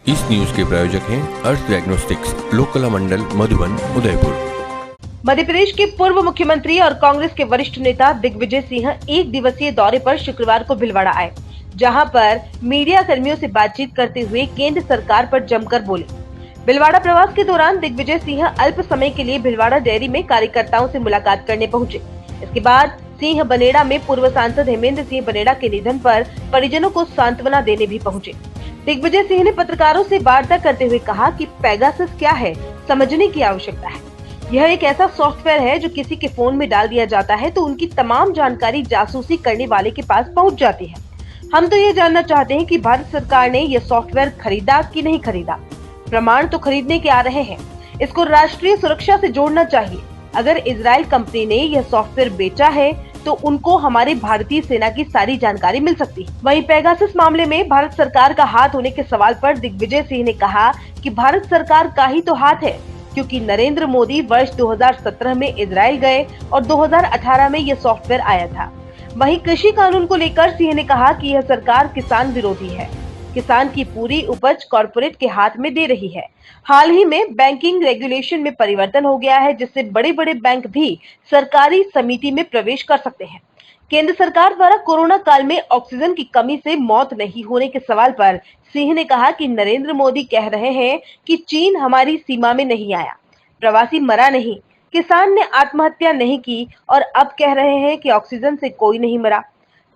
इस न्यूज के प्रायोजक हैं अर्थ डायग्नोस्टिक्स, लोकला मंडल, मधुबन, उदयपुर। मध्य प्रदेश के पूर्व मुख्यमंत्री और कांग्रेस के वरिष्ठ नेता दिग्विजय सिंह एक दिवसीय दौरे पर शुक्रवार को भीलवाड़ा आए, जहां पर मीडिया कर्मियों से बातचीत करते हुए केंद्र सरकार पर जमकर बोले। भीलवाड़ा प्रवास के दौरान दिग्विजय सिंह अल्प समय के लिए भीलवाड़ा डेयरी में कार्यकर्ताओं से मुलाकात करने पहुंचे। इसके बाद सिंह बनेड़ा में पूर्व सांसद हेमेंद्र सिंह बनेड़ा के निधन पर परिजनों को सांत्वना देने भी पहुंचे। दिग्विजय सिंह ने पत्रकारों से वार्ता करते हुए कहा कि पेगासस क्या है समझने की आवश्यकता है। यह एक ऐसा सॉफ्टवेयर है जो किसी के फोन में डाल दिया जाता है तो उनकी तमाम जानकारी जासूसी करने वाले के पास पहुंच जाती है। हम तो ये जानना चाहते हैं कि भारत सरकार ने यह सॉफ्टवेयर खरीदा कि नहीं खरीदा। प्रमाण तो खरीदने के आ रहे हैं, इसको राष्ट्रीय सुरक्षा से जोड़ना चाहिए। अगर इजराइल कंपनी ने यह सॉफ्टवेयर बेचा है तो उनको हमारी भारतीय सेना की सारी जानकारी मिल सकती है। वहीं पेगासस मामले में भारत सरकार का हाथ होने के सवाल पर दिग्विजय सिंह ने कहा कि भारत सरकार का ही तो हाथ है, क्योंकि नरेंद्र मोदी वर्ष 2017 में इजराइल गए और 2018 में यह सॉफ्टवेयर आया था। वहीं कृषि कानून को लेकर सिंह ने कहा कि यह सरकार किसान विरोधी है, किसान की पूरी उपज कॉर्पोरेट के हाथ में दे रही है। हाल ही में बैंकिंग रेगुलेशन में परिवर्तन हो गया है, जिससे बड़े बड़े बैंक भी सरकारी समिति में प्रवेश कर सकते हैं। केंद्र सरकार द्वारा कोरोना काल में ऑक्सीजन की कमी से मौत नहीं होने के सवाल पर सिंह ने कहा कि नरेंद्र मोदी कह रहे हैं कि चीन हमारी सीमा में नहीं आया, प्रवासी मरा नहीं, किसान ने आत्महत्या नहीं की और अब कह रहे हैं कि ऑक्सीजन से कोई नहीं मरा।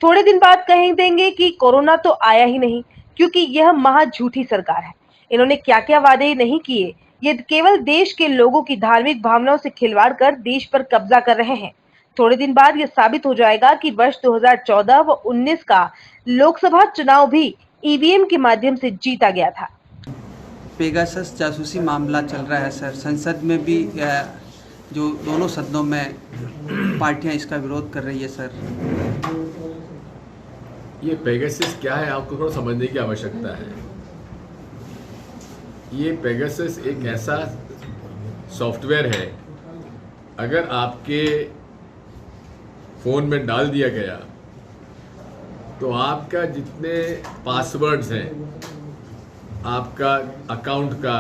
थोड़े दिन बाद कह देंगे कि कोरोना तो आया ही नहीं, क्योंकि यह महा झूठी सरकार है। इन्होंने क्या क्या वादे नहीं किए, ये केवल देश के लोगों की धार्मिक भावनाओं से खिलवाड़ कर देश पर कब्जा कर रहे हैं। थोड़े दिन बाद यह साबित हो जाएगा कि वर्ष 2014 व 19 का लोकसभा चुनाव भी ईवीएम के माध्यम से जीता गया था। पेगासस जासूसी मामला चल रहा है सर। संसद में भी जो दोनों सदनों में पार्टियां इसका विरोध कर रही है सर। ये पेगासस क्या है आपको थोड़ा समझने की आवश्यकता है। ये पेगासस एक ऐसा सॉफ्टवेयर है, अगर आपके फ़ोन में डाल दिया गया तो आपका जितने पासवर्ड्स हैं, आपका अकाउंट का,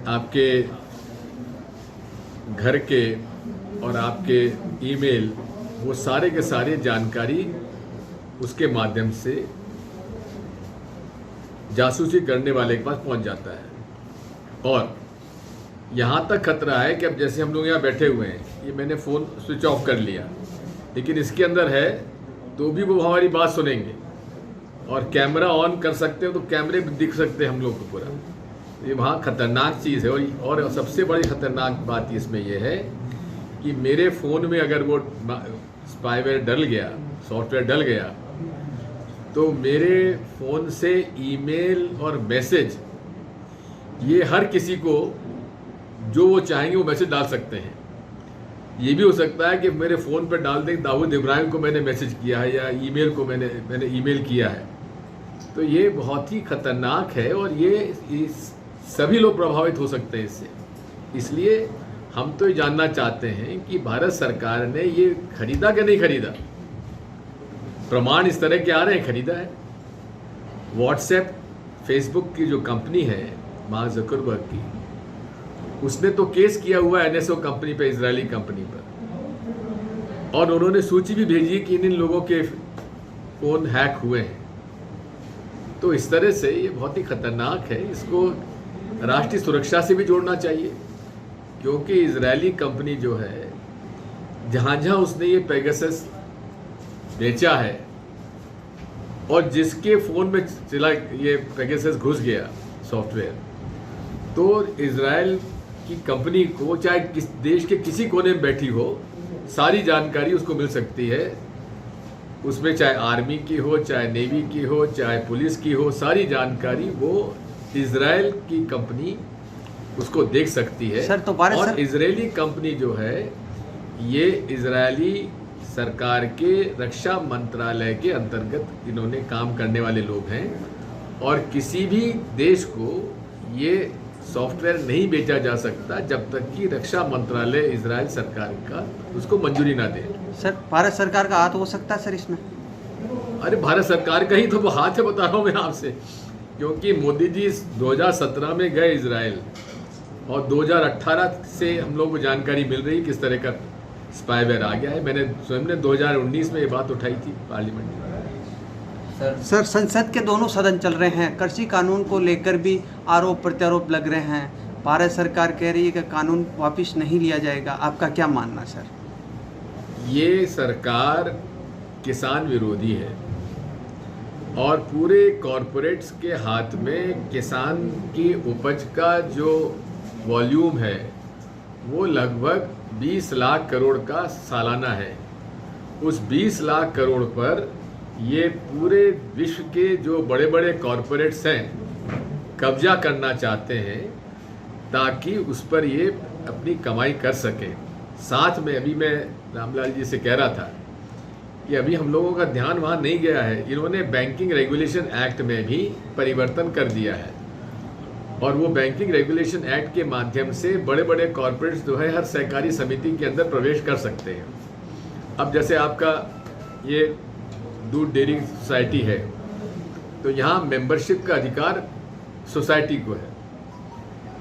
आपके घर के और आपके ईमेल, वो सारे के सारे जानकारी उसके माध्यम से जासूसी करने वाले के पास पहुंच जाता है। और यहाँ तक खतरा है कि अब जैसे हम लोग यहाँ बैठे हुए हैं, ये मैंने फ़ोन स्विच ऑफ कर लिया, लेकिन इसके अंदर है तो भी वो हमारी बात सुनेंगे और कैमरा ऑन कर सकते हो तो कैमरे भी दिख सकते हैं हम लोग को पूरा। ये वहाँ खतरनाक चीज़ है। और सबसे बड़ी खतरनाक बात इसमें यह है कि मेरे फ़ोन में अगर वो स्पाईवेयर डल गया, सॉफ्टवेयर डल गया, तो मेरे फ़ोन से ईमेल और मैसेज ये हर किसी को जो वो चाहेंगे वो मैसेज डाल सकते हैं। ये भी हो सकता है कि मेरे फ़ोन पर डाल दें दाऊद इब्राहिम को मैंने मैसेज किया है या ईमेल को मैंने ईमेल किया है। तो ये बहुत ही खतरनाक है और ये सभी लोग प्रभावित हो सकते हैं इससे। इसलिए हम तो ये जानना चाहते हैं कि भारत सरकार ने ये खरीदा कि नहीं खरीदा। प्रमाण इस तरह के आ रहे हैं खरीदा है। व्हाट्सएप, फेसबुक की जो कंपनी है मार्क ज़करबर्ग की, उसने तो केस किया हुआ है एनएसओ कंपनी पे, इजरायली कंपनी पर, और उन्होंने सूची भी भेजी कि इन लोगों के फ़ोन हैक हुए हैं। तो इस तरह से ये बहुत ही खतरनाक है। इसको राष्ट्रीय सुरक्षा से भी जोड़ना चाहिए, क्योंकि इजरायली कंपनी जो है, जहाँ जहाँ उसने ये पेगासस बेचा है और जिसके फ़ोन में चला ये पेगासस घुस गया सॉफ्टवेयर, तो इजराइल की कंपनी को चाहे किस देश के किसी कोने में बैठी हो, सारी जानकारी उसको मिल सकती है। उसमें चाहे आर्मी की हो, चाहे नेवी की हो, चाहे पुलिस की हो, सारी जानकारी वो इजराइल की कंपनी उसको देख सकती है। सर, तो और इजरायली कंपनी जो है, ये इजरायली सरकार के रक्षा मंत्रालय के अंतर्गत इन्होंने काम करने वाले लोग हैं, और किसी भी देश को ये सॉफ्टवेयर नहीं बेचा जा सकता जब तक कि रक्षा मंत्रालय इजराइल सरकार का उसको मंजूरी ना दे। सर, भारत सरकार का हाथ हो सकता है सर इसमें? अरे भारत सरकार का ही तो वो हाथ है, बता रहा हूँ मैं आपसे। क्योंकि मोदी जी 2017 में गए इजराइल और 2018 से हम लोग को जानकारी मिल रही किस तरह का स्पाईवेयर आ गया है। मैंने स्वयं ने 2019 में ये बात उठाई थी पार्लियामेंट में। सर संसद के दोनों सदन चल रहे हैं, कृषि कानून को लेकर भी आरोप प्रत्यारोप लग रहे हैं। भारत सरकार कह रही है कि कानून वापस नहीं लिया जाएगा, आपका क्या मानना सर? ये सरकार किसान विरोधी है और पूरे कॉरपोरेट्स के हाथ में किसान की उपज का जो वॉल्यूम है वो लगभग 20 लाख करोड़ का सालाना है। उस 20 लाख करोड़ पर ये पूरे विश्व के जो बड़े बड़े कॉरपोरेट्स हैं कब्जा करना चाहते हैं ताकि उस पर ये अपनी कमाई कर सकें। साथ में अभी मैं रामलाल जी से कह रहा था कि अभी हम लोगों का ध्यान वहाँ नहीं गया है, इन्होंने बैंकिंग रेगुलेशन एक्ट में भी परिवर्तन कर दिया है और वो बैंकिंग रेगुलेशन एक्ट के माध्यम से बड़े बड़े कॉरपोरेट्स जो है हर सहकारी समिति के अंदर प्रवेश कर सकते हैं। अब जैसे आपका ये दूध डेयरी सोसाइटी है तो यहाँ मेंबरशिप का अधिकार सोसाइटी को है,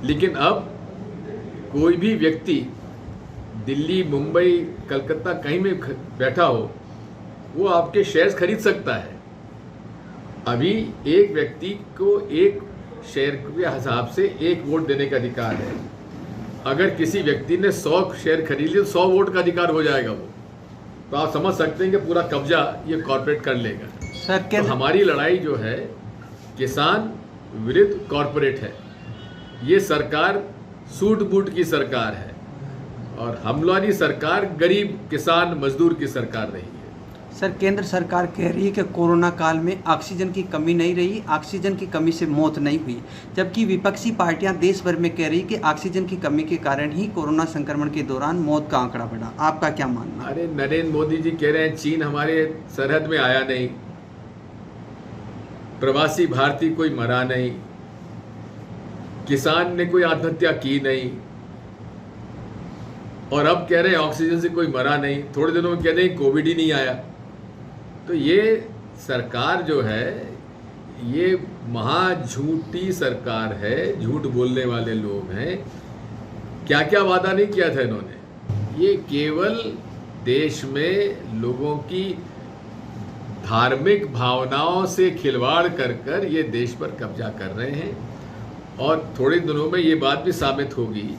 लेकिन अब कोई भी व्यक्ति दिल्ली, मुंबई, कलकत्ता कहीं में बैठा हो वो आपके शेयर्स खरीद सकता है। अभी एक व्यक्ति को एक शेयर के हिसाब से एक वोट देने का अधिकार है। अगर किसी व्यक्ति ने 100 शेयर खरीद लिए तो 100 वोट का अधिकार हो जाएगा वो, तो आप समझ सकते हैं कि पूरा कब्जा ये कॉर्पोरेट कर लेगा। सर तो हमारी लड़ाई जो है किसान विरुद्ध कॉर्पोरेट है। ये सरकार सूट बूट की सरकार है और हमलानी सरकार गरीब किसान मजदूर की सरकार रही है। सर केंद्र सरकार कह रही है कि कोरोना काल में ऑक्सीजन की कमी नहीं रही, ऑक्सीजन की कमी से मौत नहीं हुई, जबकि विपक्षी पार्टियां देश भर में कह रही कि ऑक्सीजन की कमी के कारण ही कोरोना संक्रमण के दौरान मौत का आंकड़ा बढ़ा। आपका क्या मानना? अरे नरेंद्र मोदी जी कह रहे हैं चीन हमारे सरहद में आया नहीं, प्रवासी भारतीय कोई मरा नहीं, किसान ने कोई आत्महत्या की नहीं, और अब कह रहे हैं ऑक्सीजन से कोई मरा नहीं। थोड़े दिनों में कह रहे हैं कोविड ही नहीं आया। तो ये सरकार जो है ये महा झूठी सरकार है, झूठ बोलने वाले लोग हैं। क्या क्या वादा नहीं किया था इन्होंने। ये केवल देश में लोगों की धार्मिक भावनाओं से खिलवाड़ कर कर ये देश पर कब्जा कर रहे हैं और थोड़े दिनों में ये बात भी साबित होगी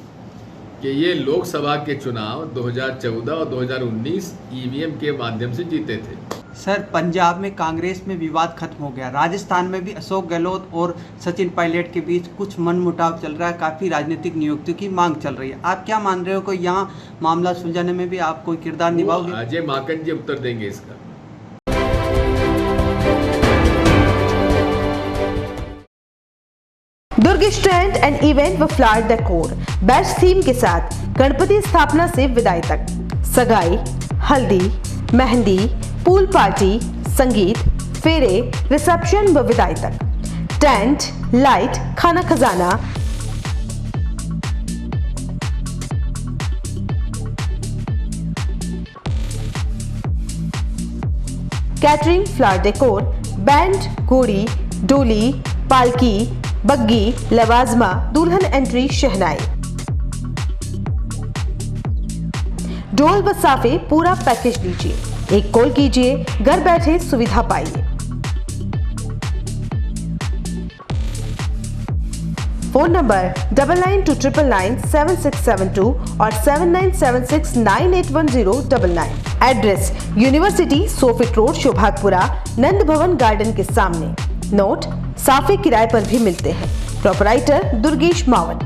कि ये लोकसभा के चुनाव 2014 और 2019 ईवीएम के माध्यम से जीते थे। सर पंजाब में कांग्रेस में विवाद खत्म हो गया, राजस्थान में भी अशोक गहलोत और सचिन पायलट के बीच कुछ मनमुटाव चल रहा है, काफ़ी राजनीतिक नियुक्तियों की मांग चल रही है। आप क्या मान रहे हो कि यहाँ मामला सुलझाने में भी आप कोई किरदार निभाओगे? अजय माकन जी उत्तर देंगे इसका। दुर्ग स्टैंड एंड इवेंट व फ्लावर डेकोर बेस्ट थीम के साथ गणपति स्थापना से विदाई तक, सगाई, हल्दी, मेहंदी, पूल पार्टी, संगीत, फेरे, रिसेप्शन व विदाई तक, टेंट, लाइट, खाना खजाना, कैटरिंग, फ्लावर डेकोर, बैंड, घोड़ी, डोली, पालकी, बग्गी, लवाजमा, दुल्हन एंट्री, शहनाई, ढोल व साफे, पूरा पैकेज लीजिए। एक कॉल कीजिए, घर बैठे सुविधा पाइए। फोन नंबर 9929997672 और 7976981099। एड्रेस यूनिवर्सिटी, सोफिट रोड, शोभागपुरा, नंद भवन गार्डन के सामने। नोट, साफे किराए पर भी मिलते हैं। प्रोपराइटर दुर्गेश मावट।